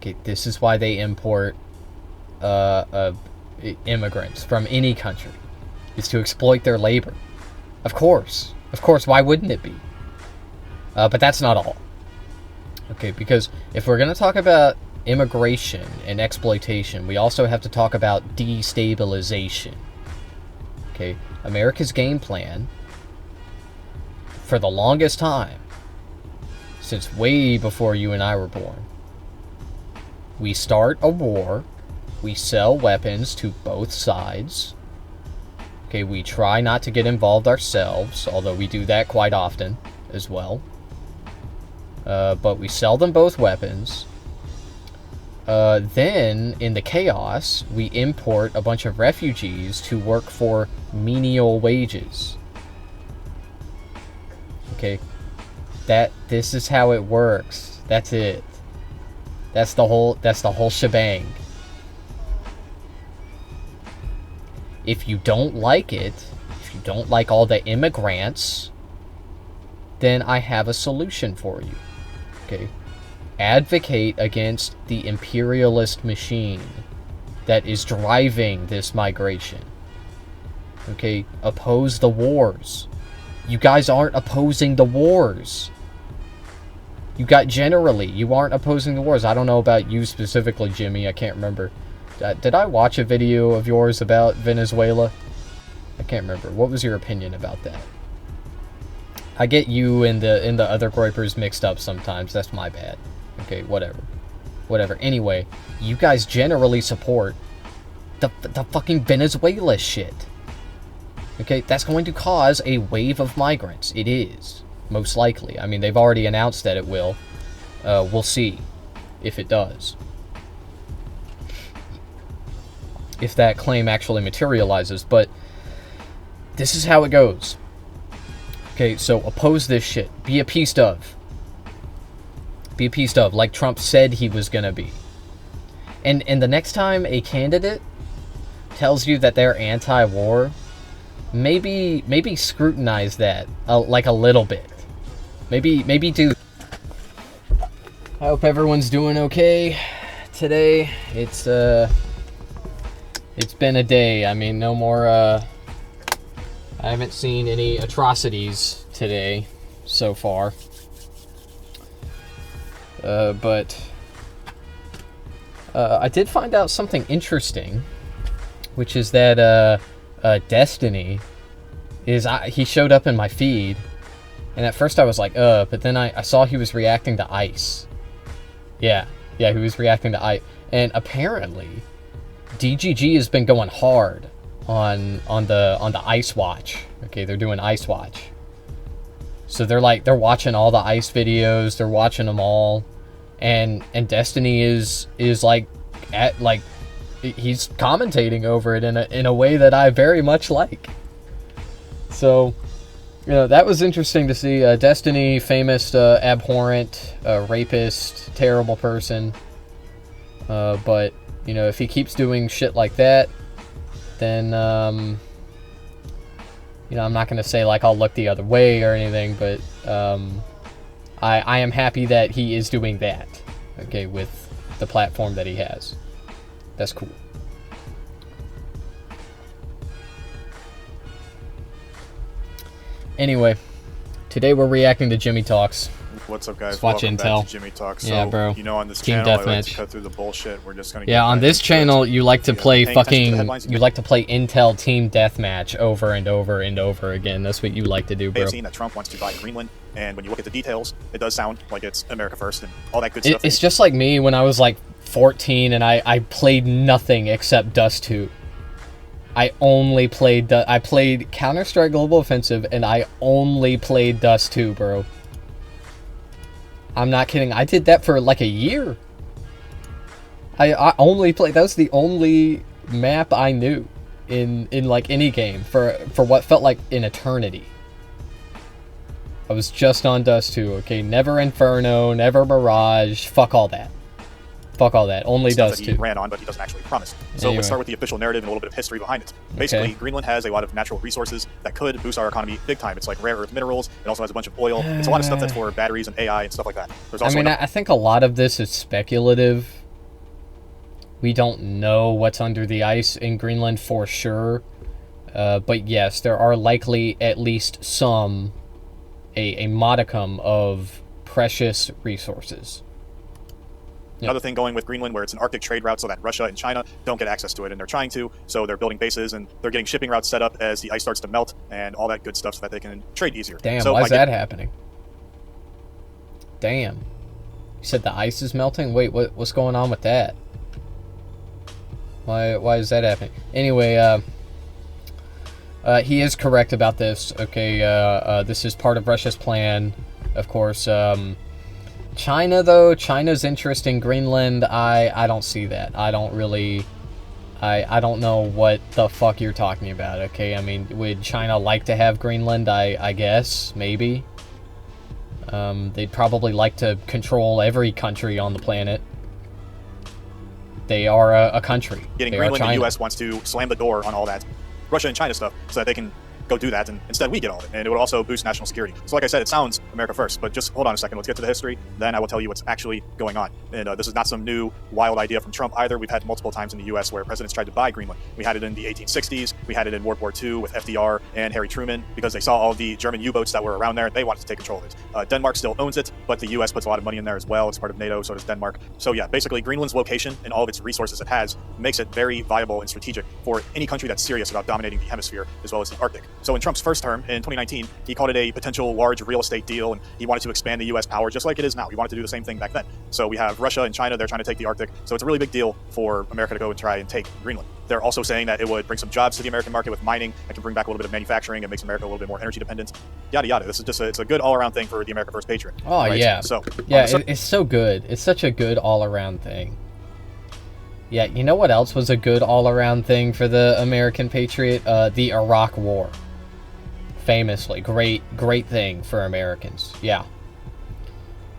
Okay, this is why they import immigrants from any country, is to exploit their labor. Of course, why wouldn't it be? But that's not all. Okay, because if we're going to talk about immigration and exploitation, we also have to talk about destabilization. Okay, America's game plan for the longest time, since way before you and I were born, we start a war, we sell weapons to both sides. Okay, we try not to get involved ourselves, although we do that quite often as well. But we sell them both weapons. Then, in the chaos, we import a bunch of refugees to work for menial wages. Okay, this is how it works. That's it. That's the whole shebang. If you don't like it, if you don't like all the immigrants, then I have a solution for you. Okay? Advocate against the imperialist machine that is driving this migration. Okay? Oppose the wars. You guys aren't opposing the wars. You aren't opposing the wars. I don't know about you specifically, Jimmy. I can't remember. Did I watch a video of yours about Venezuela? I can't remember. What was your opinion about that? I get you and the other groypers mixed up sometimes. That's my bad. Okay, whatever. Anyway, you guys generally support the fucking Venezuela shit. Okay, that's going to cause a wave of migrants. It is, most likely. I mean, they've already announced that it will. We'll see if it does. If that claim actually materializes, but this is how it goes. Okay, so oppose this shit. Be appeased of. Like Trump said he was gonna be. And the next time a candidate tells you that they're anti-war, maybe scrutinize that like a little bit. Maybe do. I hope everyone's doing okay today. It's been a day. I mean, no more, I haven't seen any atrocities today so far. But I did find out something interesting, which is that, Destiny he showed up in my feed, and at first I was like, but then I saw he was reacting to Ice. Yeah, he was reacting to Ice, and apparently DGG has been going hard on the Ice Watch. Okay, they're doing Ice Watch. So they're watching all the Ice videos, they're watching them all, and Destiny is like he's commentating over it in a way that I very much like. So, you know, that was interesting to see. Destiny, famous abhorrent, rapist, terrible person. But you know, if he keeps doing shit like that, then, you know, I'm not going to say, like, I'll look the other way or anything, but I am happy that he is doing that, okay, with the platform that he has. That's cool. Anyway, today we're reacting to Jimmy Talks. What's up, guys? Let's watch Welcome Intel. back to Jimmy Talks. So, yeah, bro. You know, on this Team channel, I like Deathmatch. to cut through the bullshit. We're just gonna yeah, on this channel, you like to play you like to play Intel Team Deathmatch over and over and over again. That's what you like to do, bro. I've seen that Trump wants to buy Greenland, and when you look at the details, it does sound like it's America first and all that good stuff. It's just like me when I was like 14 and I played nothing except Dust 2. I played Counter-Strike Global Offensive, and I only played Dust 2, bro. I'm not kidding. I did that for like a year. I only played. That was the only map I knew in like any game for what felt like an eternity. I was just on Dust 2. Okay, never Inferno, never Mirage. Fuck all that. Fuck all that. Only Dust 2. He ran on, but he doesn't actually promise. So anyway. Let's start with the official narrative and a little bit of history behind it. Basically, Greenland has a lot of natural resources that could boost our economy big time. It's like rare earth minerals. It also has a bunch of oil. It's a lot of stuff that's for batteries and AI and stuff like that. There's also I think a lot of this is speculative. We don't know what's under the ice in Greenland for sure. But yes, there are likely at least a modicum of precious resources. Another thing going with Greenland, where it's an Arctic trade route so that Russia and China don't get access to it, and they're trying to, so they're building bases and they're getting shipping routes set up as the ice starts to melt and all that good stuff so that they can trade easier. Damn, so why is that happening? Damn. You said the ice is melting? Wait, what's going on with that? Why is that happening? Anyway, he is correct about this. Okay, this is part of Russia's plan, of course. China, though, China's interest in Greenland, I don't see that. I don't really... I don't know what the fuck you're talking about, okay? I mean, would China like to have Greenland? I guess, maybe. They'd probably like to control every country on the planet. They are a country. Getting Greenland, the U.S. wants to slam the door on all that Russia and China stuff so that they can go do that, and instead we get all of it, and it would also boost national security. So like I said, it sounds America first, but just hold on a second, let's get to the history, then I will tell you what's actually going on. And this is not some new wild idea from Trump either. We've had multiple times in the US where presidents tried to buy Greenland. We had it in the 1860s, we had it in World War II with FDR and Harry Truman, because they saw all the German U-boats that were around there, and they wanted to take control of it. Denmark still owns it, but the US puts a lot of money in there as well. It's part of NATO, so does Denmark. So yeah, basically Greenland's location and all of its resources it has makes it very viable and strategic for any country that's serious about dominating the hemisphere as well as the Arctic. So in Trump's first term, in 2019, he called it a potential large real estate deal, and he wanted to expand the U.S. power just like it is now. He wanted to do the same thing back then. So we have Russia and China, they're trying to take the Arctic. So it's a really big deal for America to go and try and take Greenland. They're also saying that it would bring some jobs to the American market with mining. It can bring back a little bit of manufacturing. It makes America a little bit more energy dependent. Yada, yada. This is just it's a good all-around thing for the America First Patriot. Oh, right? Yeah. So, yeah, it's so good. It's such a good all-around thing. Yeah, you know what else was a good all-around thing for the American Patriot? The Iraq War. Famously, great thing for Americans. Yeah.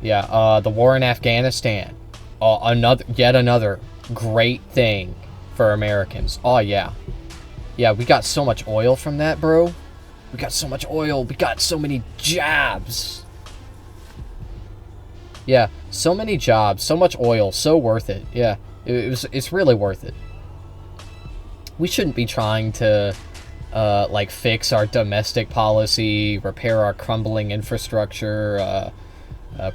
Yeah, the war in Afghanistan. Yet another great thing for Americans. Oh, yeah. Yeah, we got so much oil from that, bro. We got so much oil. We got so many jobs. Yeah, so many jobs, so much oil, so worth it. Yeah, it's really worth it. We shouldn't be trying to like fix our domestic policy, repair our crumbling infrastructure,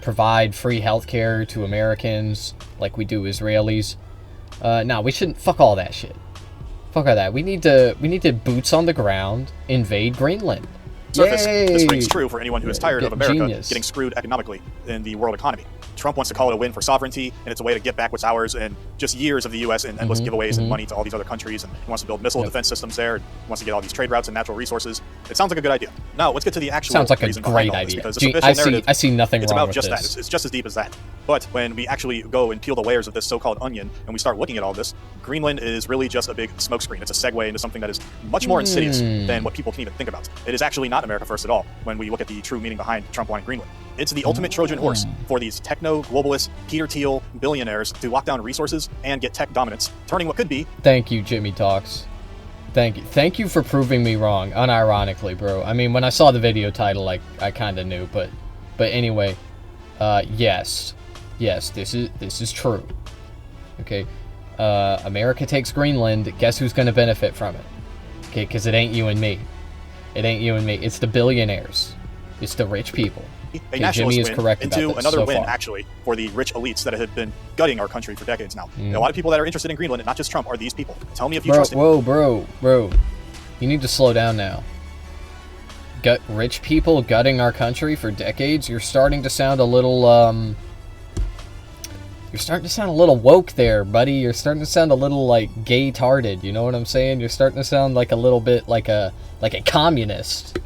provide free healthcare to Americans like we do Israelis. No, we shouldn't. Fuck all that shit. Fuck all that. We need to boots on the ground invade Greenland. Surface, this rings true for anyone who is tired of America Genius. getting screwed economically in the world economy. Trump wants to call it a win for sovereignty, and it's a way to get back what's ours, and just years of the U.S. and endless giveaways and money to all these other countries, and he wants to build missile defense systems there, and he wants to get all these trade routes and natural resources. It sounds like a good idea. Now, let's get to the actual sounds like a reason great behind all this, idea. because this official narrative, I see nothing it's wrong about with just this. that. It's just as deep as that. But when we actually go and peel the layers of this so-called onion, and we start looking at all this, Greenland is really just a big smokescreen. It's a segue into something that is much more insidious than what people can even think about. It is actually not America first at all when we look at the true meaning behind Trump wanting Greenland. It's the ultimate Trojan horse for these techno-globalist, Peter Thiel billionaires to lock down resources and get tech dominance, turning what could be... Thank you, Jimmy Talks. Thank you. Thank you for proving me wrong, unironically, bro. I mean, when I saw the video title, I kind of knew, but anyway, yes, this is true. Okay, America takes Greenland. Guess who's going to benefit from it? Okay, because it ain't you and me. It ain't you and me. It's the billionaires. It's the rich people. A nationalist Jimmy is win correct into about this another so win, far. actually, for the rich elites that have been gutting our country for decades now. And a lot of people that are interested in Greenland, and not just Trump, are these people. Tell me if you trust it. Bro. You need to slow down now. Rich people gutting our country for decades? You're starting to sound a little, You're starting to sound a little woke there, buddy. You're starting to sound a little, like, gay-tarded. You know what I'm saying? You're starting to sound like a little bit like a communist.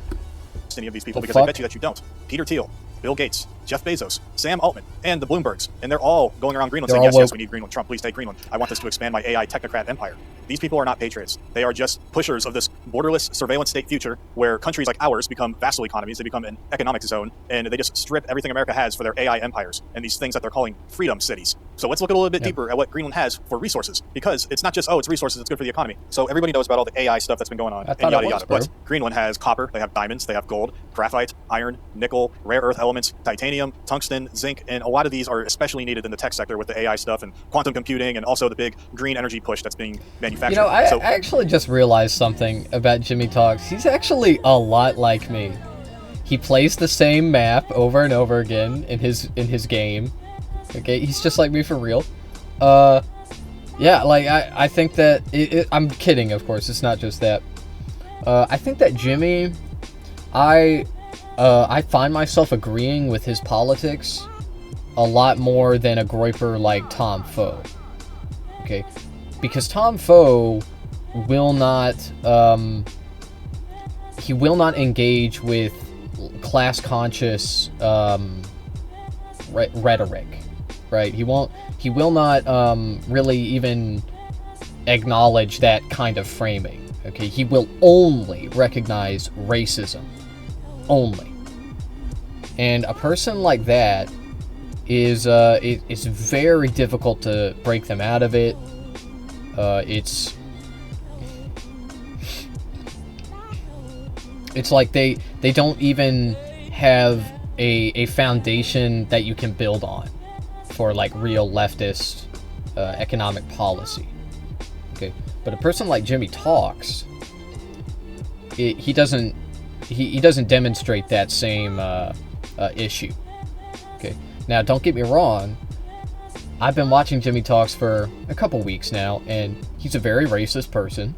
Any of these people, because I bet you that you don't. Peter Thiel, Bill Gates, Jeff Bezos, Sam Altman, and the Bloombergs, and they're all going around Greenland saying, yes, we need Greenland. Trump, please take Greenland. I want this to expand my AI technocrat empire. These people are not patriots. They are just pushers of this borderless surveillance state future where countries like ours become vassal economies. They become an economic zone, and they just strip everything America has for their AI empires and these things that they're calling freedom cities. So let's look a little bit Yep. deeper at what Greenland has for resources, because it's not just, oh, it's resources, it's good for the economy. So everybody knows about all the AI stuff that's been going on I and thought yada it was, yada. bro. But Greenland has copper, they have diamonds, they have gold, graphite, iron, nickel, rare earth elements, titanium, tungsten, zinc, and a lot of these are especially needed in the tech sector with the AI stuff and quantum computing and also the big green energy push that's being manufactured. You know, I So actually just realized something about Jimmy Talks. He's actually a lot like me. He plays the same map over and over again in his game. Okay, he's just like me for real. Yeah, like I think that I'm kidding, of course. It's not just that. I think that Jimmy, I find myself agreeing with his politics a lot more than a groiper like Tom Foe. Okay, because Tom Foe will not he will not engage with class conscious rhetoric, right? He will not really even acknowledge that kind of framing. Okay, he will only recognize racism, only. And a person like that is it's very difficult to break them out of it. It's like they don't even have a foundation that you can build on for like real leftist economic policy. Okay, but a person like Jimmy Talks, he doesn't demonstrate that same issue. Okay, now don't get me wrong, I've been watching Jimmy Talks for a couple weeks now, and he's a very racist person.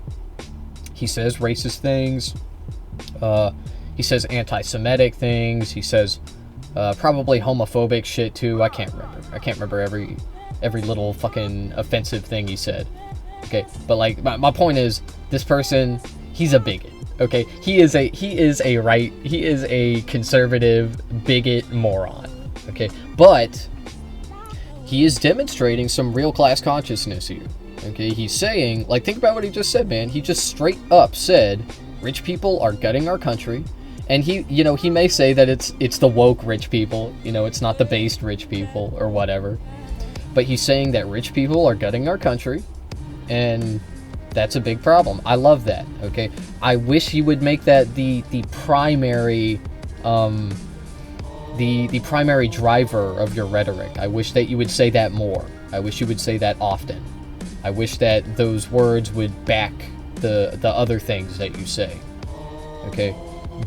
He says racist things. He says anti-Semitic things. He says probably homophobic shit too. I can't remember every little fucking offensive thing he said. Okay, but like my point is, this person, he's a bigot. Okay, he is a conservative bigot moron. Okay, but he is demonstrating some real class consciousness here. Okay, he's saying, like, think about what he just said, man. He just straight up said, rich people are gutting our country. And he may say that it's the woke rich people, it's not the based rich people or whatever. But he's saying that rich people are gutting our country, and that's a big problem. I love that, okay? I wish he would make that the primary the primary driver of your rhetoric. I wish that you would say that more. I wish you would say that often. I wish that those words would back the other things that you say. Okay?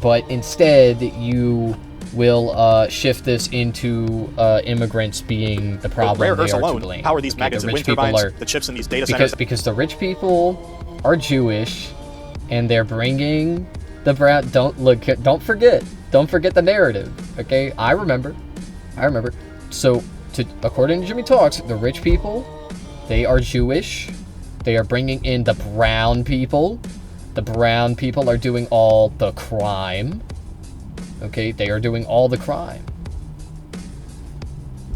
But instead, you will shift this into immigrants being the problem. rare they earths are alone to blame. power these Okay, magnets the and rich wind people turbines, the chips in these data centers. because the rich people are Jewish, and they're bringing the brown. Don't forget the narrative. Okay, I remember. So, according to Jimmy Talks, the rich people, they are Jewish. They are bringing in the brown people. The brown people are doing all the crime. Okay, they are doing all the crime.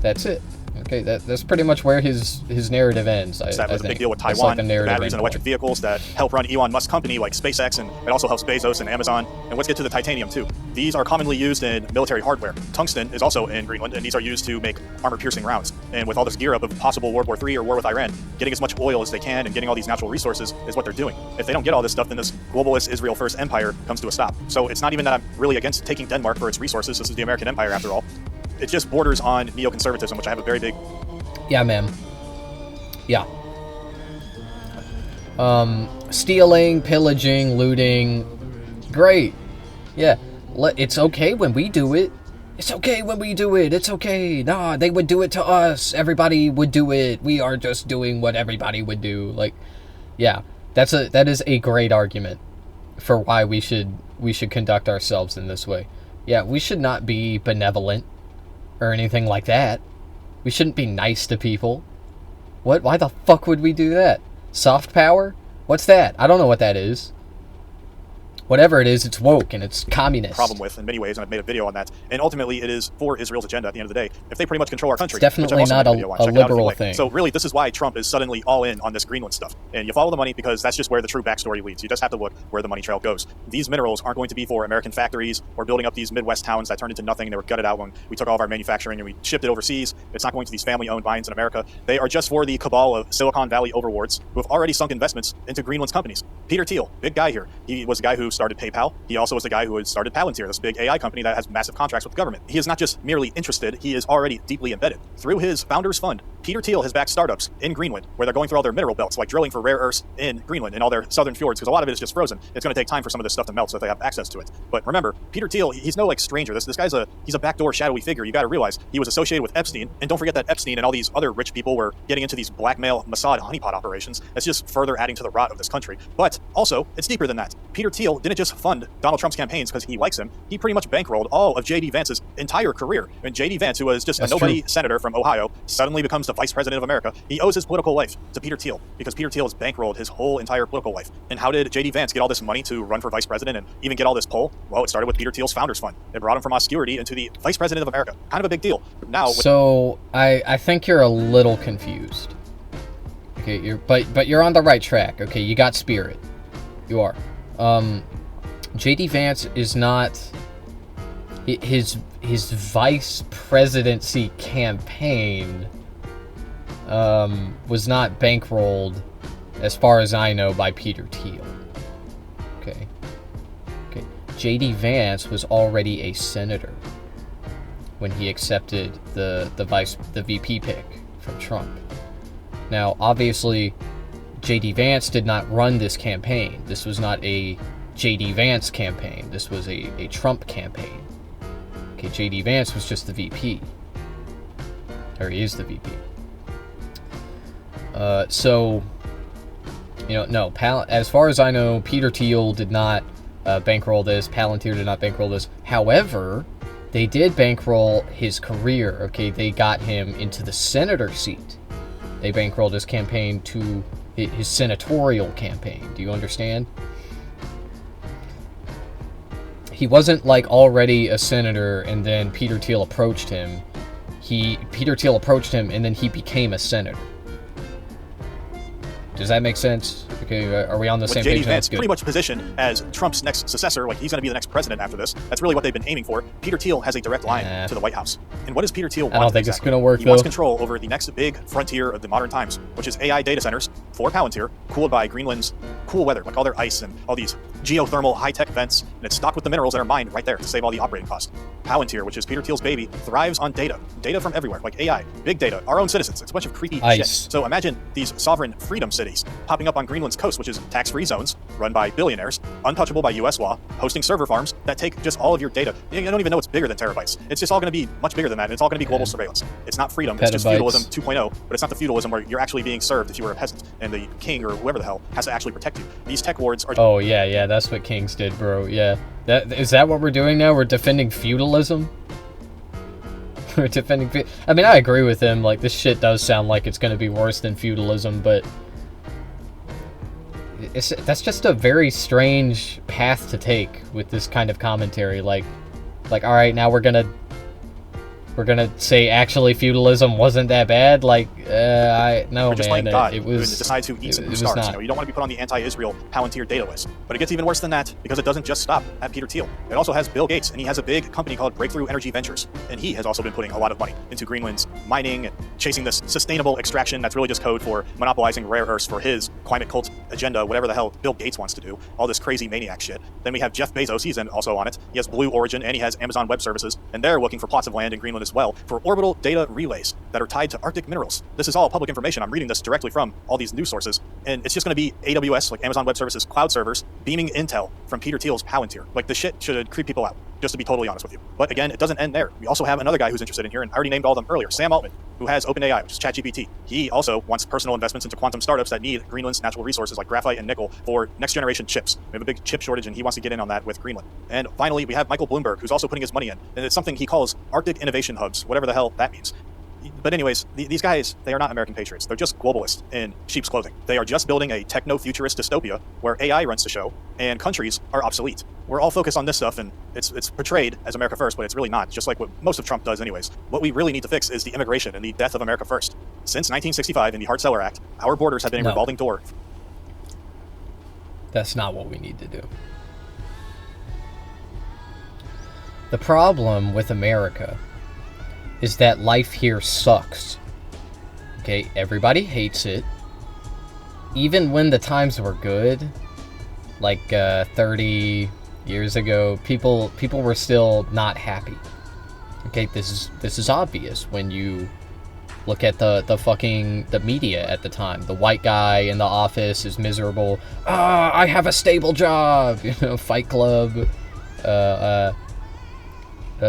That's it. Okay, that's pretty much where his narrative ends. That was a big deal with That's Taiwan, like the batteries and electric vehicles that help run Elon Musk's company like SpaceX, and it also helps Bezos and Amazon. And let's get to the titanium too. These are commonly used in military hardware. Tungsten is also in Greenland, and these are used to make armor-piercing rounds. And with all this gear up of possible World War III or war with Iran, getting as much oil as they can and getting all these natural resources is what they're doing. If they don't get all this stuff, then this globalist Israel first empire comes to a stop. So it's not even that I'm really against taking Denmark for its resources. This is the American empire after all. It just borders on neoconservatism, which I have a very big... Yeah, man. Yeah. Stealing, pillaging, looting. Great. Yeah. It's okay when we do it. It's okay when we do it. It's okay. Nah, they would do it to us. Everybody would do it. We are just doing what everybody would do. Like, yeah. That is a great argument for why we should conduct ourselves in this way. Yeah, we should not be benevolent or anything like that. We shouldn't be nice to people. What? Why the fuck would we do that? Soft power? What's that? I don't know what that is. whatever it is, it's woke and it's communist. Problem with in many ways, and I've made a video on that. And ultimately, it is for Israel's agenda at the end of the day. If they pretty much control our country, it's definitely not a liberal thing. So really, this is why Trump is suddenly all in on this Greenland stuff. And you follow the money because that's just where the true backstory leads. You just have to look where the money trail goes. These minerals aren't going to be for American factories or building up these Midwest towns that turned into nothing. They were gutted out when we took all of our manufacturing and we shipped it overseas. It's not going to these family-owned mines in America. They are just for the cabal of Silicon Valley overlords who have already sunk investments into Greenland's companies. Peter Thiel, big guy here. He was the guy who started PayPal. He also was the guy who had started Palantir, this big AI company that has massive contracts with the government. He is not just merely interested, he is already deeply embedded. Through his founders fund, Peter Thiel has backed startups in Greenland where they're going through all their mineral belts, like drilling for rare earths in Greenland and all their southern fjords, because a lot of it is just frozen. It's going to take time for some of this stuff to melt so that they have access to it. But remember, Peter Thiel, he's no like stranger. This guy's he's a backdoor shadowy figure. You got to realize he was associated with Epstein, and don't forget that Epstein and all these other rich people were getting into these blackmail Mossad honeypot operations. That's just further adding to the rot of this country. But also, it's deeper than that. Peter Thiel didn't just fund Donald Trump's campaigns because he likes him. He pretty much bankrolled all of J.D. Vance's entire career. And J.D. Vance, who was just a nobody senator from Ohio, suddenly becomes the vice president of America. He owes his political life to Peter Thiel because Peter Thiel has bankrolled his whole entire political life. And how did J.D. Vance get all this money to run for vice president and even get all this pull? Well, it started with Peter Thiel's founders fund. It brought him from obscurity into the vice president of America. Kind of a big deal. Now, so I think you're a little confused. Okay, but you're on the right track. Okay, you got spirit. You are. J.D. Vance is not his vice presidency campaign was not bankrolled, as far as I know, by Peter Thiel. Okay. J.D. Vance was already a senator when he accepted the VP pick from Trump. Now, obviously, J.D. Vance did not run this campaign. This was not a J.D. Vance campaign. This was a Trump campaign. Okay, J.D. Vance was just the VP. Or he is the VP. So, no, as far as I know, Peter Thiel did not bankroll this. Palantir did not bankroll this. However, they did bankroll his career. Okay, they got him into the senator seat. They bankrolled his campaign to his senatorial campaign. Do you understand? He wasn't like already a senator and then Peter Thiel approached him. Peter Thiel approached him and then he became a senator. Does that make sense? Okay, are we on the same page? J.D. Vance pretty much positioned as Trump's next successor, like he's going to be the next president after this. That's really what they've been aiming for. Peter Thiel has a direct line to the White House. And what does Peter Thiel want? I don't think it's going to work, He wants control over the next big frontier of the modern times, which is AI data centers for Palantir, cooled by Greenland's cool weather, like all their ice and all these geothermal high-tech vents, and it's stocked with the minerals that are mined right there to save all the operating costs. Palantir, which is Peter Thiel's baby, thrives on data from everywhere, like AI, big data, our own citizens. It's a bunch of creepy shit. So imagine these sovereign freedom cities popping up on Greenland's coast, which is tax-free zones run by billionaires, untouchable by U.S. law, hosting server farms that take just all of your data. You don't even know it's bigger than terabytes. It's just all going to be much bigger than that, and it's all going to be global surveillance. It's not freedom, it's just feudalism 2.0, but it's not the feudalism where you're actually being served if you were a peasant, and the king or whoever the hell has to actually protect you. These tech wards are... Oh, yeah, that's what kings did, bro, yeah. Is that what we're doing now? We're defending feudalism? We're defending... I mean, I agree with him, like, this shit does sound like it's going to be worse than feudalism, but... that's just a very strange path to take with this kind of commentary. Like, all right, now we're gonna say actually feudalism wasn't that bad. Like, no, just man, like God, it was. Who decides who eats and who starves. You don't want to be put on the anti-Israel Palantir data list. But it gets even worse than that because it doesn't just stop at Peter Thiel. It also has Bill Gates, and he has a big company called Breakthrough Energy Ventures, and he has also been putting a lot of money into Greenland's mining and chasing this sustainable extraction. That's really just code for monopolizing rare earths for his climate cult agenda, whatever the hell Bill Gates wants to do. All this crazy maniac shit. Then we have Jeff Bezos. He's also on it. He has Blue Origin, and he has Amazon Web Services, and they're looking for plots of land in Greenland as well for orbital data relays that are tied to Arctic minerals. This is all public information. I'm reading this directly from all these news sources, and it's just going to be AWS, like Amazon Web Services cloud servers, beaming intel from Peter Thiel's Palantir. Like, this shit should creep people out, just to be totally honest with you. But again, it doesn't end there. We also have another guy who's interested in here, and I already named all of them earlier, Sam Altman, who has OpenAI, which is ChatGPT. He also wants personal investments into quantum startups that need Greenland's natural resources like graphite and nickel for next generation chips. We have a big chip shortage, and he wants to get in on that with Greenland. And finally, we have Michael Bloomberg, who's also putting his money in, and it's something he calls Arctic Innovation Hubs, whatever the hell that means. But anyways, these guys, they are not American patriots. They're just globalists in sheep's clothing. They are just building a techno-futurist dystopia where AI runs the show and countries are obsolete. We're all focused on this stuff, and it's portrayed as America first, but it's really not, just like what most of Trump does anyways. What we really need to fix is the immigration and the death of America first. Since 1965 in the Hart-Celler Act, our borders have been a revolving door. That's not what we need to do. The problem with America is that life here sucks. Okay, everybody hates it. Even when the times were good, like 30 years ago, people were still not happy. Okay, this is obvious when you look at the media at the time. The white guy in the office is miserable. I have a stable job. You know, Fight Club.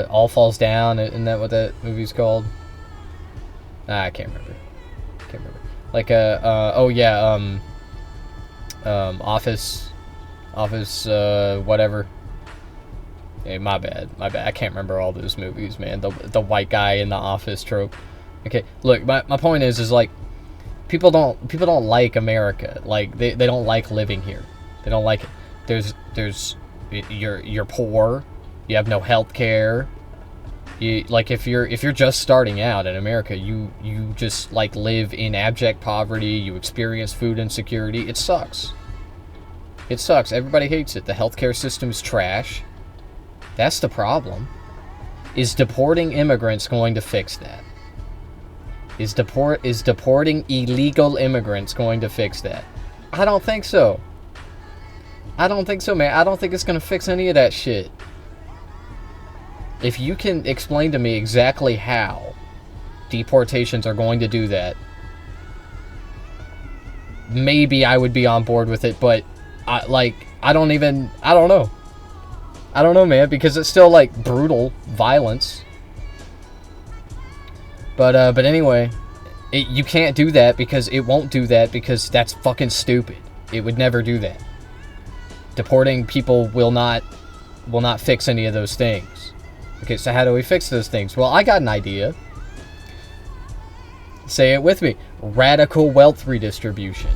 All Falls Down, isn't that what that movie's called? I can't remember. Like Office, whatever. Hey, my bad. I can't remember all those movies, man. The white guy in the office trope. Okay, look, my point is like, people don't like America. Like, they don't like living here. They don't like it. You're poor. You have no health care. Like, if you're just starting out in America, you just like live in abject poverty. You experience food insecurity. It sucks. It sucks. Everybody hates it. The healthcare system's trash. That's the problem. Is deporting immigrants going to fix that? Is deporting illegal immigrants going to fix that? I don't think so. I don't think so, man. I don't think it's gonna fix any of that shit. If you can explain to me exactly how deportations are going to do that, maybe I would be on board with it, but I don't know. I don't know, man, because it's still like brutal violence. But anyway, you can't do that because it won't do that because that's fucking stupid. It would never do that. Deporting people will not fix any of those things. Okay, so how do we fix those things? Well, I got an idea. Say it with me. Radical wealth redistribution.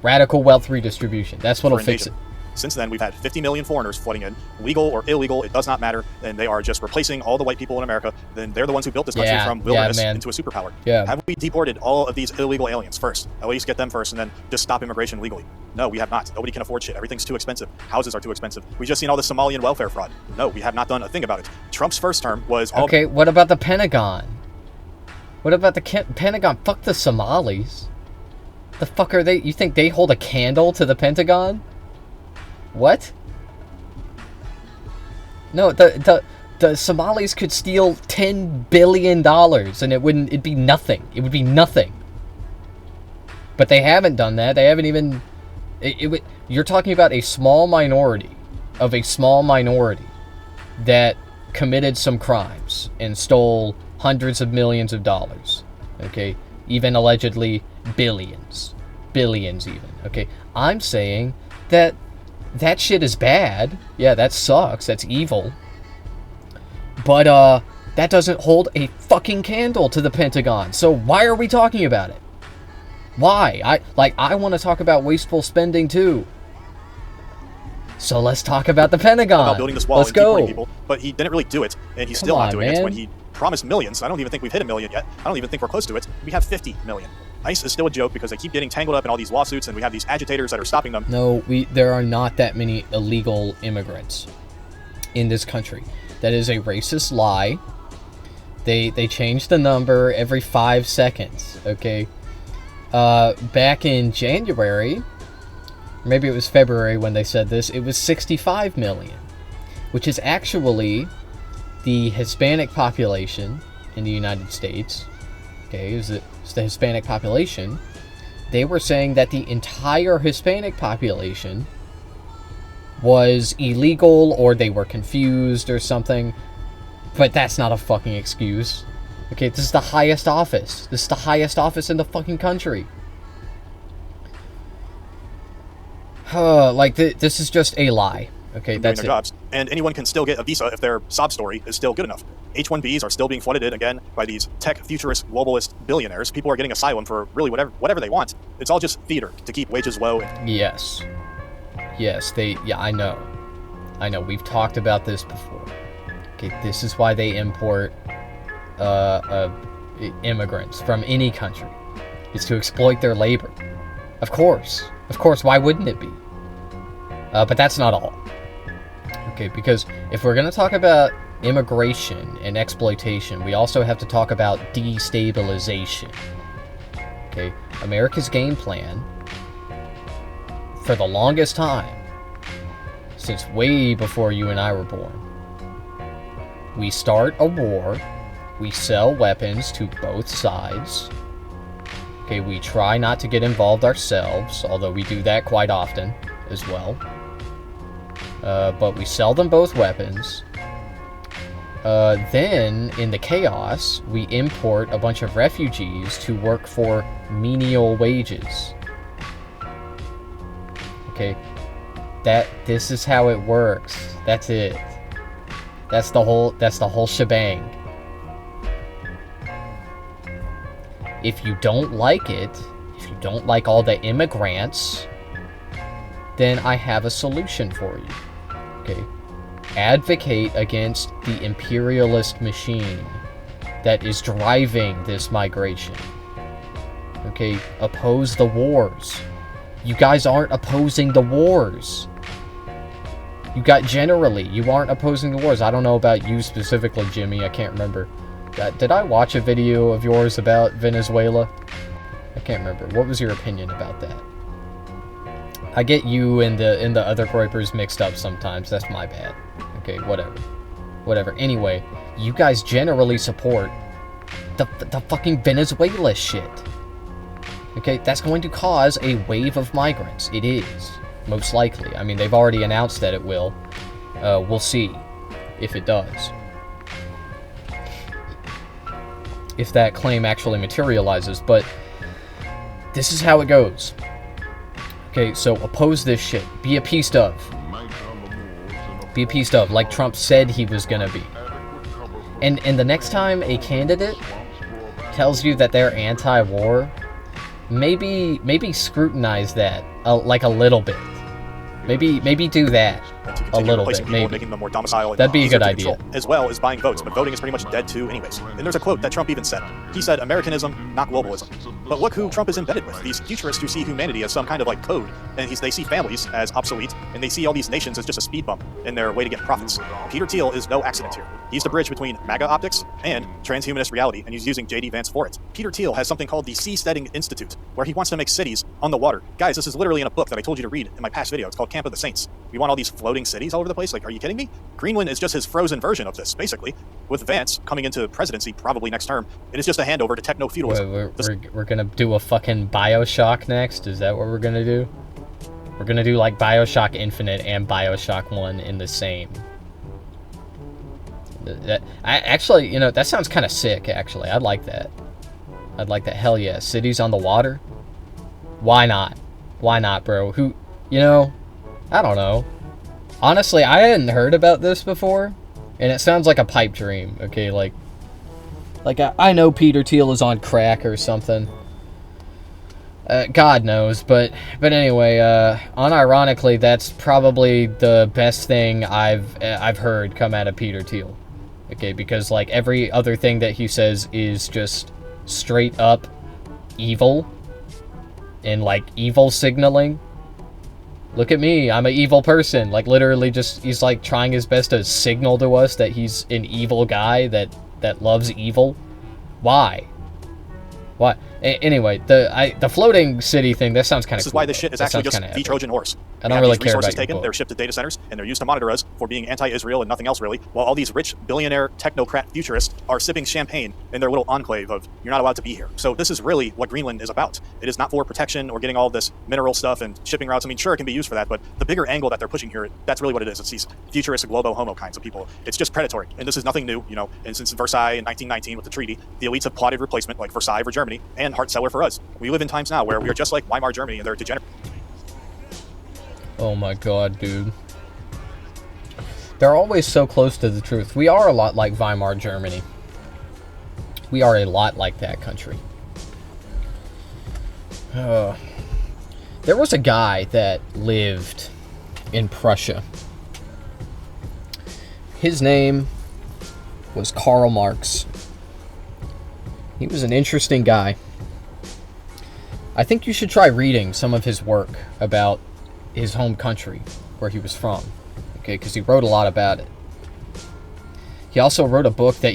Radical wealth redistribution. That's what'll fix it. Since then, we've had 50 million foreigners flooding in, legal or illegal, it does not matter, and they are just replacing all the white people in America. Then they're the ones who built this country from wilderness into a superpower. Yeah. Have we deported all of these illegal aliens first? At least get them first, and then just stop immigration legally? No, we have not. Nobody can afford shit. Everything's too expensive. Houses are too expensive. We've just seen all the Somalian welfare fraud. No, we have not done a thing about it. Trump's first term was all... Okay, what about the Pentagon? What about the Pentagon? Fuck the Somalis. The fuck are they? You think they hold a candle to the Pentagon? What? No, the Somalis could steal $10 billion and it'd be nothing. It would be nothing. But they haven't done that. They haven't even... You're talking about a small minority of a small minority that committed some crimes and stole hundreds of millions of dollars. Okay? Even allegedly billions. Billions even. Okay? I'm saying that shit is bad. Yeah, that sucks. That's evil. But, that doesn't hold a fucking candle to the Pentagon. So why are we talking about it? Why? I want to talk about wasteful spending too. So let's talk about the Pentagon. About building this wall and deporting people, but he didn't really do it, and he's still not doing it when he promised millions. I don't even think we've hit a million yet. I don't even think we're close to it. We have 50 million. ICE is still a joke because they keep getting tangled up in all these lawsuits, and we have these agitators that are stopping them. No, there are not that many illegal immigrants in this country. That is a racist lie. They change the number every 5 seconds, okay? Back in January, maybe it was February when they said this, it was 65 million, which is actually the Hispanic population in the United States. Okay, it's the Hispanic population. They were saying that the entire Hispanic population was illegal or they were confused or something. But that's not a fucking excuse. Okay, this is the highest office. This is the highest office in the fucking country. This is just a lie. Okay, doing that's their it. jobs. And anyone can still get a visa if their sob story is still good enough. H-1Bs are still being flooded in again by these tech futurist globalist billionaires. People are getting asylum for really whatever they want. It's all just theater to keep wages low. Yes. Yes, yeah, I know. We've talked about this before. Okay, this is why they import immigrants from any country. It's to exploit their labor. Of course, why wouldn't it be? But that's not all. Okay, because if we're going to talk about immigration and exploitation, we also have to talk about destabilization. Okay, America's game plan for the longest time, since way before you and I were born, we start a war, we sell weapons to both sides. Okay, we try not to get involved ourselves, although we do that quite often as well. But we sell them both weapons. Then, in the chaos, we import a bunch of refugees to work for menial wages. Okay, this is how it works. That's it. That's the whole shebang. If you don't like it, if you don't like all the immigrants, then I have a solution for you. Okay? Advocate against the imperialist machine that is driving this migration. Okay? Oppose the wars. You guys aren't opposing the wars. You aren't opposing the wars. I don't know about you specifically, Jimmy. I can't remember. Did I watch a video of yours about Venezuela? I can't remember. What was your opinion about that? I get you and the other groypers mixed up sometimes. That's my bad. Okay, whatever. Anyway, you guys generally support the fucking Venezuela shit. Okay, that's going to cause a wave of migrants. It is, most likely. I mean, they've already announced that it will. We'll see if it does. If that claim actually materializes, but this is how it goes. Okay, so oppose this shit. Be appeased of. Be appeased of, like Trump said he was gonna be. And the next time a candidate tells you that they're anti-war, maybe scrutinize that like a little bit. Maybe do that a little bit, maybe. Making them more domicile. That'd be a good idea. As well as buying votes, but voting is pretty much dead too anyways. And there's a quote that Trump even said. He said, Americanism, not globalism. But look who Trump is embedded with. These futurists who see humanity as some kind of like code, and they see families as obsolete, and they see all these nations as just a speed bump in their way to get profits. Peter Thiel is no accident here. He's the bridge between MAGA optics and transhumanist reality, and he's using J.D. Vance for it. Peter Thiel has something called the Seasteading Institute, where he wants to make cities on the water. Guys, this is literally in a book that I told you to read in my past video. It's called Camp of the Saints. We want all these floating cities all over the place? Like, are you kidding me? Greenland is just his frozen version of this, basically. With Vance coming into presidency probably next term, it is just a handover to techno-feudalism. We're gonna do a fucking BioShock next? Is that what we're gonna do? We're gonna do like BioShock Infinite and BioShock 1 in the same. Actually, you know, that sounds kind of sick, actually. I'd like that. Hell yeah. Cities on the water? Why not? Why not, bro? Who, you know, I don't know. Honestly, I hadn't heard about this before, and it sounds like a pipe dream, okay? Like I know Peter Thiel is on crack or something. God knows, but anyway, unironically, that's probably the best thing I've heard come out of Peter Thiel. Okay, because like every other thing that he says is just straight up evil and like evil signaling. Look at me, I'm an evil person. Like literally just he's like trying his best to signal to us that he's an evil guy that loves evil. Why? What? Anyway, the floating city thing, that sounds kind of cool. This is why this shit is actually just the Trojan horse. I don't really care about resources taken, they're shipped to data centers, and they're used to monitor us for being anti-Israel and nothing else really, while all these rich billionaire technocrat futurists are sipping champagne in their little enclave of, you're not allowed to be here. So this is really what Greenland is about. It is not for protection or getting all this mineral stuff and shipping routes. I mean, sure, it can be used for that, but the bigger angle that they're pushing here, that's really what it is. It's these futurist globo-homo kinds of people. It's just predatory, and this is nothing new, you know, and since Versailles in 1919 with the treaty, the elites have plotted replacement like Versailles for Germany and Hart-Celler for us. We live in times now where we are just like Weimar Germany and they're degenerate. Oh my god, dude. They're always so close to the truth. We are a lot like Weimar Germany. We are a lot like that country. There was a guy that lived in Prussia. His name was Karl Marx. He was an interesting guy. I think you should try reading some of his work about his home country, where he was from. Okay, because he wrote a lot about it. He also wrote a book that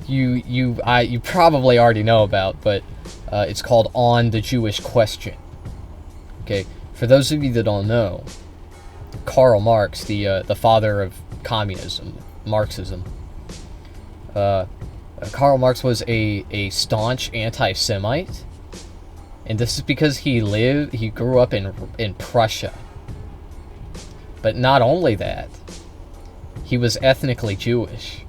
you probably already know about, but it's called On the Jewish Question. Okay, for those of you that don't know, Karl Marx, the father of communism, Marxism, Karl Marx was a staunch anti-Semite, and this is because he grew up in Prussia. But not only that, he was ethnically Jewish.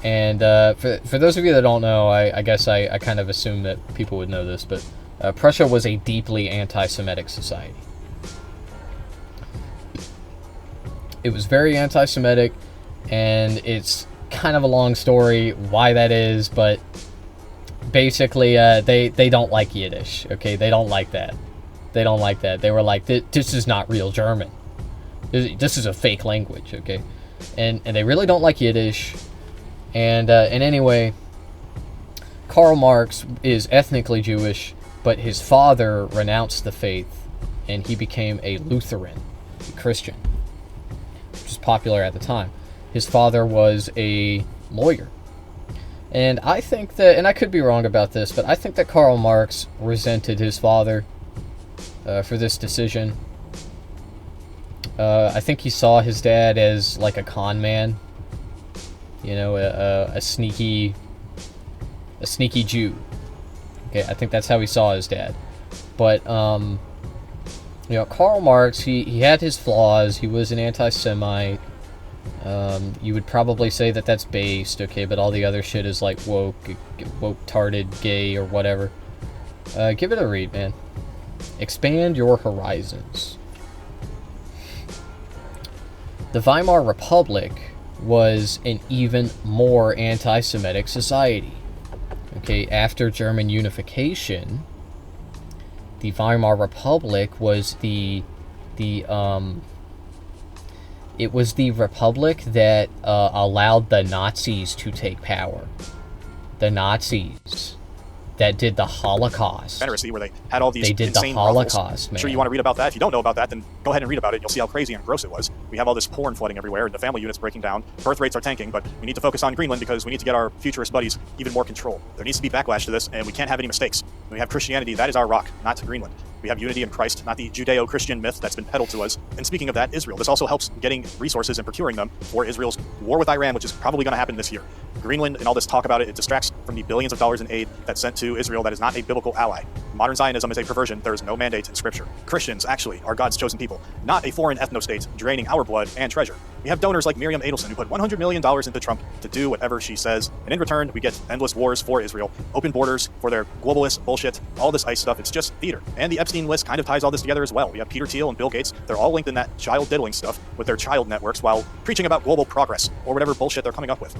And for those of you that don't know, I guess I kind of assume that people would know this, but Prussia was a deeply anti-Semitic society. It was very anti-Semitic, and it's kind of a long story why that is, but basically they don't like Yiddish. Okay, they don't like that. They don't like that. They were like, this is not real German. This is a fake language. Okay, and they really don't like Yiddish. And anyway, Karl Marx is ethnically Jewish, but his father renounced the faith, and he became a Lutheran, a Christian, which was popular at the time. His father was a lawyer. And I think that, and I could be wrong about this, but I think that Karl Marx resented his father for this decision. I think he saw his dad as like a con man. You know, a sneaky Jew. Okay, I think that's how he saw his dad. But, you know, Karl Marx, he had his flaws. He was an anti-Semite. You would probably say that that's based, okay, but all the other shit is like woke-tarded, gay, or whatever. Give it a read, man. Expand your horizons. The Weimar Republic was an even more anti-Semitic society. Okay, after German unification, the Weimar Republic was it was the republic that allowed the Nazis to take power. The Nazis that did the Holocaust. Confederacy, where they had all these They did insane the Holocaust, man. I'm sure you want to read about that. If you don't know about that, then go ahead and read about it. You'll see how crazy and gross it was. We have all this porn flooding everywhere, and the family unit's breaking down. Birth rates are tanking, but we need to focus on Greenland because we need to get our futurist buddies even more control. There needs to be backlash to this, and we can't have any mistakes. We have Christianity, that is our rock, not Greenland. We have unity in Christ, not the Judeo-Christian myth that's been peddled to us. And speaking of that, Israel. This also helps getting resources and procuring them for Israel's war with Iran, which is probably going to happen this year. Greenland and all this talk about it distracts from the billions of dollars in aid that's sent to Israel that is not a biblical ally. Modern Zionism is a perversion. There is no mandate in Scripture. Christians, actually, are God's chosen people, not a foreign ethno-state draining our blood and treasure. We have donors like Miriam Adelson who put $100 million into Trump to do whatever she says, and in return, we get endless wars for Israel, open borders for their globalist bullshit, all this ICE stuff. It's just theater. And the Epstein list kind of ties all this together as well. We have Peter Thiel and Bill Gates. They're all linked in that child diddling stuff with their child networks while preaching about global progress or whatever bullshit they're coming up with.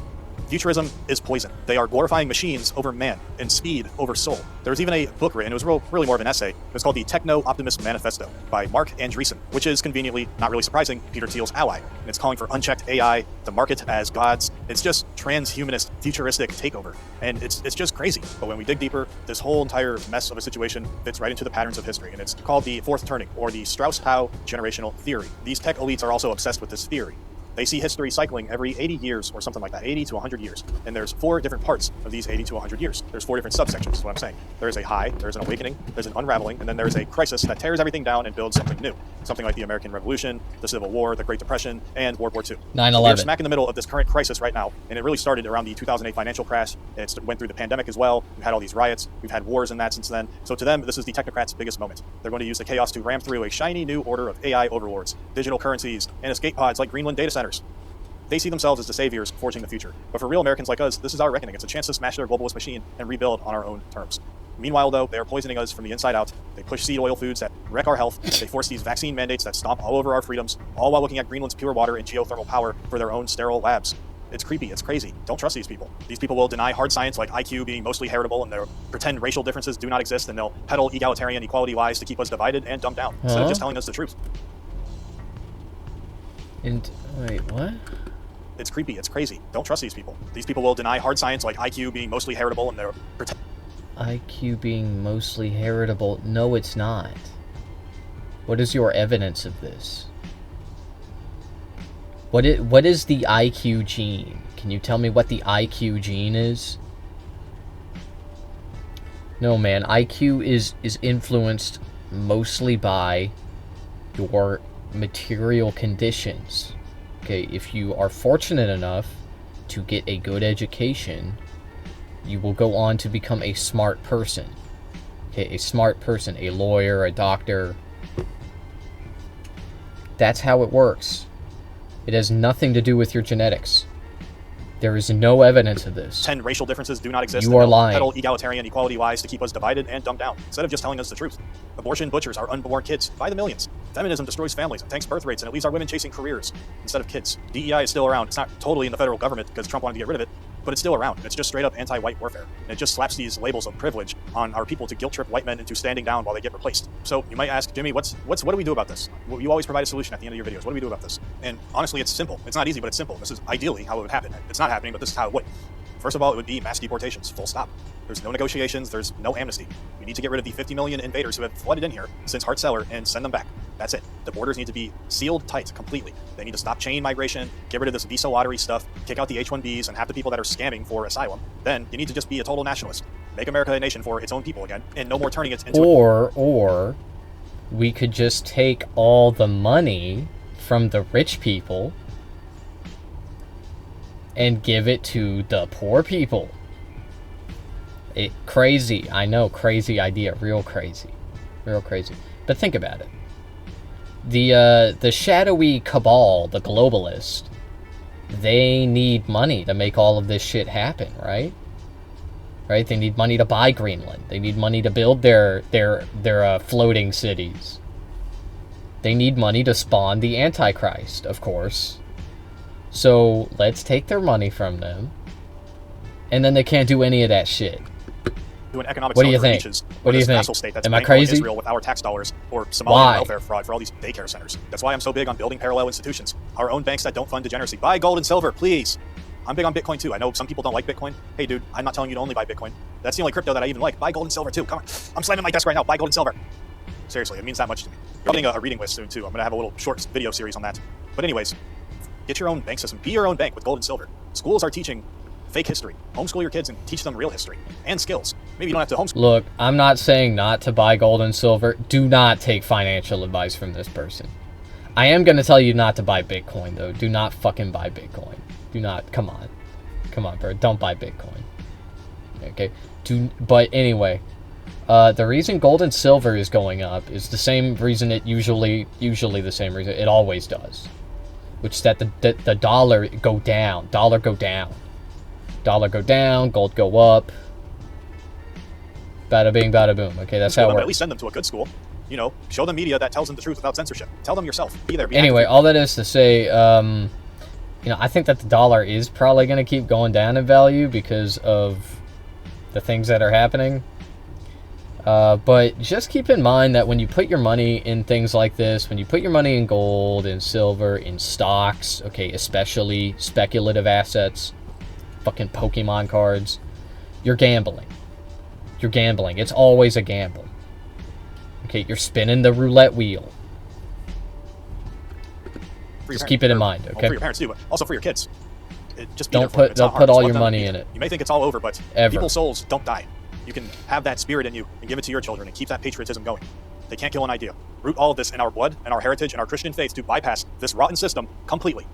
Futurism is poison. They are glorifying machines over man and speed over soul. There was even a book written, it was really more of an essay. It was called the Techno-Optimist Manifesto by Mark Andreessen, which is conveniently, not really surprising, Peter Thiel's ally. And it's calling for unchecked AI, the market as gods. It's just transhumanist, futuristic takeover. And it's just crazy. But when we dig deeper, this whole entire mess of a situation fits right into the patterns of history. And it's called the fourth turning, or the Strauss-Howe generational theory. These tech elites are also obsessed with this theory. They see history cycling every 80 years or something like that, 80 to 100 years. And there's 4 different parts of these 80 to 100 years. There's 4 different subsections, is what I'm saying. There's a high, there's an awakening, there's an unraveling, and then there's a crisis that tears everything down and builds something new. Something like the American Revolution, the Civil War, the Great Depression, and World War II. 9/11. We're smack in the middle of this current crisis right now, and it really started around the 2008 financial crash. It went through the pandemic as well. We've had all these riots. We've had wars in that since then. So to them, this is the technocrats' biggest moment. They're going to use the chaos to ram through a shiny new order of AI overlords, digital currencies, and escape pods like Greenland data centers. They see themselves as the saviors forging the future. But for real Americans like us, this is our reckoning. It's a chance to smash their globalist machine and rebuild on our own terms. Meanwhile, though, they are poisoning us from the inside out. They push seed oil foods that wreck our health. They force these vaccine mandates that stomp all over our freedoms, all while looking at Greenland's pure water and geothermal power for their own sterile labs. It's creepy. It's crazy. Don't trust these people. These people will deny hard science like IQ being mostly heritable, and they'll pretend racial differences do not exist, and they'll peddle egalitarian equality lies to keep us divided and dumbed down, instead of just telling us the truth. And wait, what? It's creepy. It's crazy. Don't trust these people. These people will deny hard science like IQ being mostly heritable, and they'll pretend IQ being mostly heritable? No, it's not. What is your evidence of this? What is the IQ gene? Can you tell me what the IQ gene is? No, man. IQ is influenced mostly by your material conditions. Okay, if you are fortunate enough to get a good education, you will go on to become a smart person. Okay, a smart person, a lawyer, a doctor. That's how it works. It has nothing to do with your genetics. There is no evidence of this. 10 racial differences do not exist. You are lying. Peddle egalitarian equality lies to keep us divided and dumbed down, instead of just telling us the truth. Abortion butchers our unborn kids by the millions. Feminism destroys families and tanks birth rates, and it leaves our women chasing careers instead of kids. DEI is still around. It's not totally in the federal government because Trump wanted to get rid of it, but it's still around. It's just straight up anti-white warfare. And it just slaps these labels of privilege on our people to guilt trip white men into standing down while they get replaced. So you might ask, Jimmy, what do we do about this? Well, you always provide a solution at the end of your videos. What do we do about this? And honestly, it's simple. It's not easy, but it's simple. This is ideally how it would happen. It's not happening, but this is how it would. First of all, it would be mass deportations, full stop. There's no negotiations, there's no amnesty. We need to get rid of the 50 million invaders who have flooded in here since Hart-Celler and send them back. That's it. The borders need to be sealed tight completely. They need to stop chain migration, get rid of this visa lottery stuff, kick out the H-1Bs and half the people that are scamming for asylum. Then you need to just be a total nationalist. Make America a nation for its own people again, and no more turning it into Or we could just take all the money from the rich people and give it to the poor people. Crazy, I know, crazy idea, real crazy. But think about it. The shadowy cabal, the globalist, they need money to make all of this shit happen, right? Right? They need money to buy Greenland. They need money to build their floating cities. They need money to spawn the Antichrist, of course. So let's take their money from them, and then they can't do any of that shit. Do an economic what do you zone for think? beaches, What do you think? Vassal state that's Am I bankrolled crazy? Israel with our tax dollars, or Somalian Why? welfare fraud for all these daycare centers. That's why I'm so big on building parallel institutions. Our own banks that don't fund degeneracy. Buy gold and silver, please. I'm big on Bitcoin too. I know some people don't like Bitcoin. Hey dude, I'm not telling you to only buy Bitcoin. That's the only crypto that I even like. Buy gold and silver too. Come on. I'm slamming my desk right now. Buy gold and silver. Seriously, it means that much to me. I'm getting a reading list soon too. I'm gonna have a little short video series on that. But anyways, get your own bank system. Be your own bank with gold and silver. Schools are teaching fake history. Homeschool your kids and teach them real history and skills. Maybe you don't have to homeschool. Look, I'm not saying not to buy gold and silver. Do not take financial advice from this person. I am going to tell you not to buy Bitcoin, though. Do not fucking buy Bitcoin. Do not. Come on. Come on, bro. Don't buy Bitcoin. Okay? But anyway, the reason gold and silver is going up is the same reason it usually the same reason it always does. Which is that the dollar go down. Dollar go down, gold go up. Bada bing, bada boom. Okay, that's how it works. At least send them to a good school. You know, show them media that tells them the truth without censorship. Tell them yourself. Be there. Be anyway, active. all that is to say, I think that the dollar is probably going to keep going down in value because of the things that are happening. But just keep in mind that when you put your money in things like this, when you put your money in gold, in silver, in stocks, okay, especially speculative assets, fucking Pokemon cards, you're gambling. You're gambling. It's always a gamble. Okay, you're spinning the roulette wheel. Just keep it in mind, okay? For your parents too, but also for your kids. Just be don't there for them. put don't put all your money in it. You may think it's all over, but Ever. people's souls don't die. You can have that spirit in you and give it to your children and keep that patriotism going. They can't kill an idea. Root all of this in our blood and our heritage and our Christian faith to bypass this rotten system completely.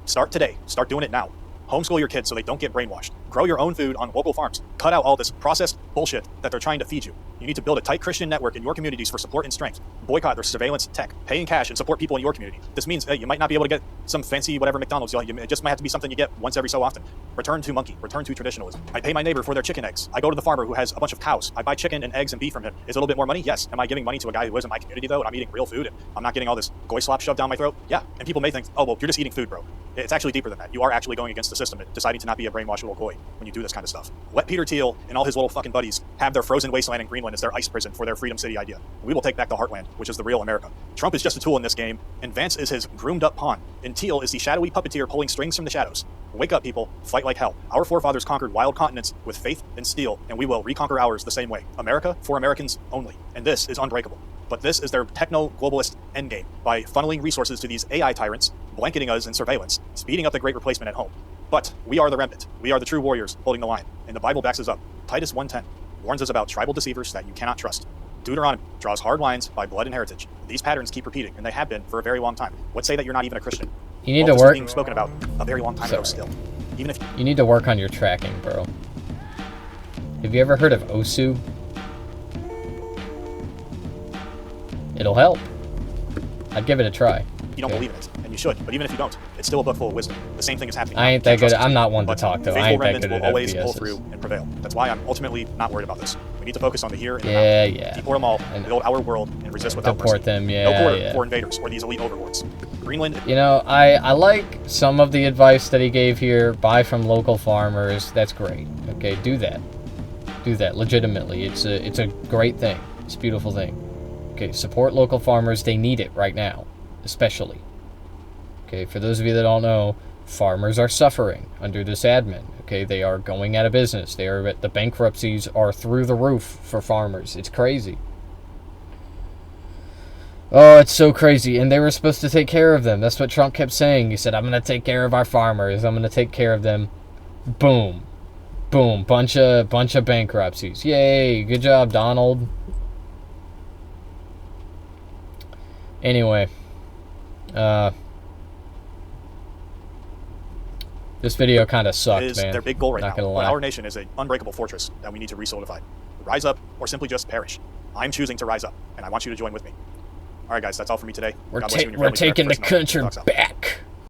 Start today. Start doing it now. Homeschool your kids so they don't get brainwashed. Grow your own food on local farms. Cut out all this processed bullshit that they're trying to feed you. You need to build a tight Christian network in your communities for support and strength. Boycott their surveillance tech. Pay in cash and support people in your community. This means you might not be able to get some fancy whatever McDonald's. It just might have to be something you get once every so often. Return to monkey. Return to traditionalism. I pay my neighbor for their chicken eggs. I go to the farmer who has a bunch of cows. I buy chicken and eggs and beef from him. Is a little bit more money? Yes. Am I giving money to a guy who lives in my community though, and I'm eating real food and I'm not getting all this goy slop shoved down my throat? Yeah. And people may think, oh well, you're just eating food, bro. It's actually deeper than that. You are actually going against the system and deciding to not be a brainwashed little goy when you do this kind of stuff. Let Peter Thiel and all his little fucking buddies have their frozen wasteland in Greenland as their ice prison for their Freedom City idea. We will take back the heartland, which is the real America. Trump is just a tool in this game, and Vance is his groomed-up pawn, and Thiel is the shadowy puppeteer pulling strings from the shadows. Wake up, people. Fight like hell. Our forefathers conquered wild continents with faith and steel, and we will reconquer ours the same way. America for Americans only. And this is unbreakable. But this is their techno-globalist endgame by funneling resources to these AI tyrants, blanketing us in surveillance, speeding up the great replacement at home. But we are the remnant. We are the true warriors holding the line. And the Bible backs us up. Titus 1:10 warns us about tribal deceivers that you cannot trust. Deuteronomy draws hard lines by blood and heritage. These patterns keep repeating, and they have been for a very long time. Let's say that you're not even a Christian. You need Well, to this was work. being spoken about a very long time ago still. Even if You need to work on your tracking, bro. Have you ever heard of OSU? It'll help. I'd give it a try. you don't believe in it, and you should, but even if you don't, it's still a book full of wisdom. The same thing is happening. I ain't that good. I'm not one to But talk, though. I faithful ain't that remnants good will at always pull FPSs. through and prevail. That's why I'm ultimately not worried about this. We need to focus on the here and the now. Yeah. Deport them all, And build our world, and resist without deport mercy. them, No border yeah. for invaders or these elite overlords. Greenland. You know, I like some of the advice that he gave here. Buy from local farmers. That's great. Okay, do that. Do that legitimately. It's a great thing. It's a beautiful thing. Okay, support local farmers. They need it right now, especially. Okay, for those of you that don't know, farmers are suffering under this admin. Okay, they are going out of business. The bankruptcies are through the roof for farmers. It's crazy. Oh, it's so crazy. And they were supposed to take care of them. That's what Trump kept saying. He said, I'm going to take care of our farmers. I'm going to take care of them. Boom. Boom. Bunch of bankruptcies. Yay. Good job, Donald. Anyway. This video kind of sucked, is man. their big goal right Not now. gonna But lie. our nation is an unbreakable fortress that we need to re-solidify. Rise up or simply just perish. I'm choosing to rise up, and I want you to join with me. All right, guys, that's all for me today. We're God bless you and your we're families. taking the Personal. country Talks out. back.